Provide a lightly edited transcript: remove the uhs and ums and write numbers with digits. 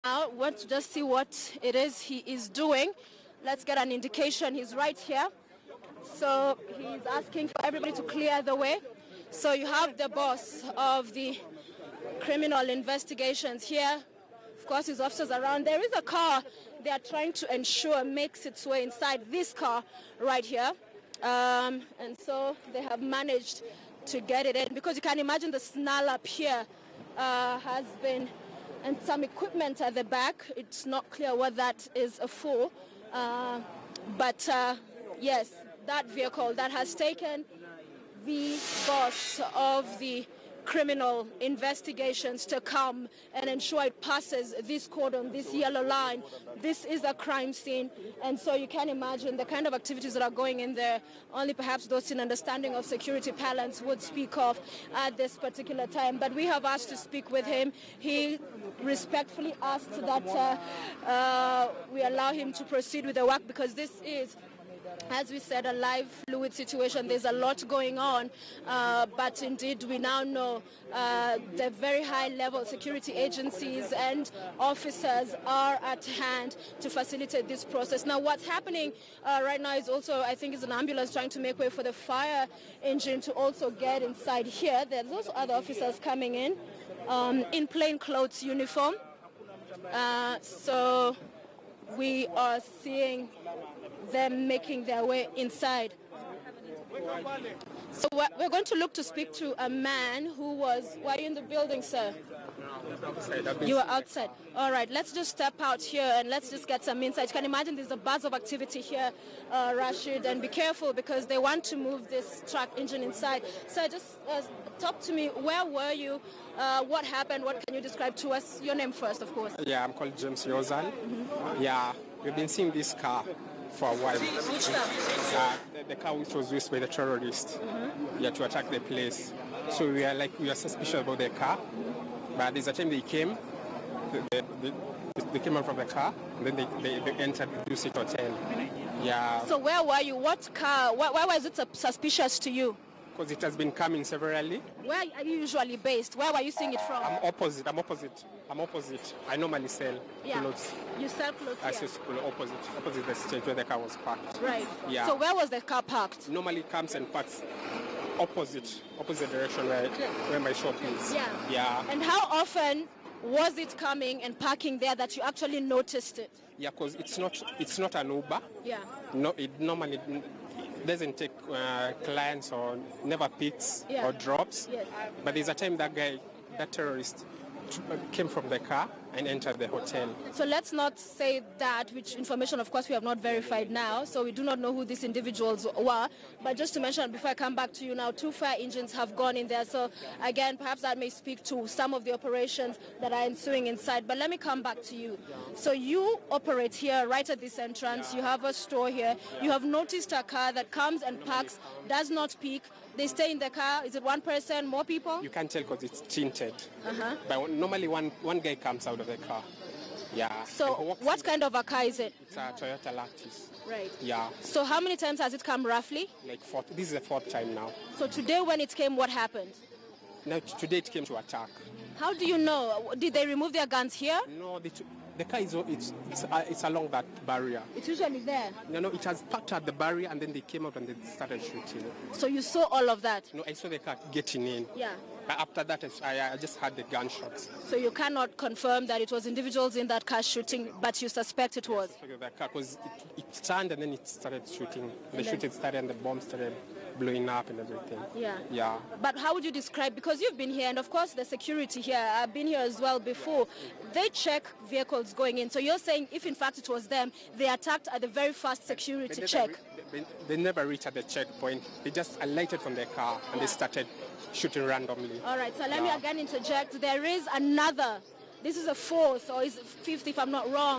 Now, want to just see what it is he is doing. Let's get an indication. He's right here. So he's asking for everybody to clear the way. So you have the boss of the criminal investigations here. Of course, his officers around. There is a car they are trying to ensure makes its way inside this car right here. And so they have managed to get it in, because you can imagine the snarl up here has been, and some equipment at the back. It's not clear what that is for, but yes, that vehicle that has taken the boss of the criminal investigations to come and ensure it passes this cordon, this yellow line. This is a crime scene, and so you can imagine the kind of activities that are going in there. Only perhaps those in understanding of security parlance would speak of at this particular time. But we have asked to speak with him. He respectfully asked that we allow him to proceed with the work, because this is, as we said, a live, fluid situation. There's a lot going on, but indeed we now know the very high-level security agencies and officers are at hand to facilitate this process. Now, what's happening right now is also, I think, is an ambulance trying to make way for the fire engine to also get inside here. There's also other officers coming in plainclothes uniform. So we are seeing them making their way inside. So we're going to look to speak to a man who was... Were you in the building, sir? You were outside. All right, let's just step out here and let's just get some insight. You can imagine there's a buzz of activity here, Rashid, and be careful because they want to move this truck engine inside. So just talk to me. Where were you? What happened? What can you describe to us? Your name first, of course. Yeah, I'm called James Yozal. Yeah, we've been seeing this car for a while. Which car? The car which was used by the terrorists to attack the place. So we are suspicious about the car. But there's a time they came, they came out from the car, and then they entered the Riverside Hotel. Yeah. So where were you? What car? Why was it suspicious to you? Because it has been coming severally. Where are you usually based? Where were you seeing it from? I'm opposite. I normally sell clothes. You sell clothes here? I sell opposite the stage where the car was parked. Right. Yeah. So where was the car parked? Normally comes and parks opposite direction where my shop is. Yeah. Yeah. And how often was it coming and parking there that you actually noticed it? Yeah, because it's not an Uber. Yeah. No, it normally doesn't take clients or never picks or drops. Yes. But there's a time that terrorist came from the car and entered the hotel. So let's not say that, which information, of course, we have not verified now, so we do not know who these individuals were. But just to mention, before I come back to you now, 2 fire engines have gone in there. So again, perhaps that may speak to some of the operations that are ensuing inside. But let me come back to you. So you operate here right at this entrance. You have a store here. You have noticed a car that comes and parks, does not peak. They stay in the car. Is it one person, more people? You can't tell because it's tinted. But normally one guy comes out of the car. Yeah. So what kind of a car is it? It's a Toyota Lactis. Right. Yeah. So how many times has it come roughly? Like 4. This is the 4th time now. So today when it came, what happened? Now today it came to attack. How do you know? Did they remove their guns here? No, the car it's along that barrier. It's usually there. No, it has parked at the barrier and then they came out and they started shooting. So you saw all of that? No, I saw the car getting in. Yeah. But after that, I just had the gunshots. So you cannot confirm that it was individuals in that car shooting, but you suspect it was? The car, because it turned and then it started shooting. The shooting started and the bomb started blowing up and everything. Yeah. Yeah. But how would you describe, because you've been here, and of course the security here, I've been here as well before, they check vehicles going in. So you're saying if in fact it was them, they attacked at the very first security check? They never reached at the checkpoint. They just alighted from their car and they started shooting randomly. All right, so let me again interject. There is another, this is a 4th or is it 5th if I'm not wrong.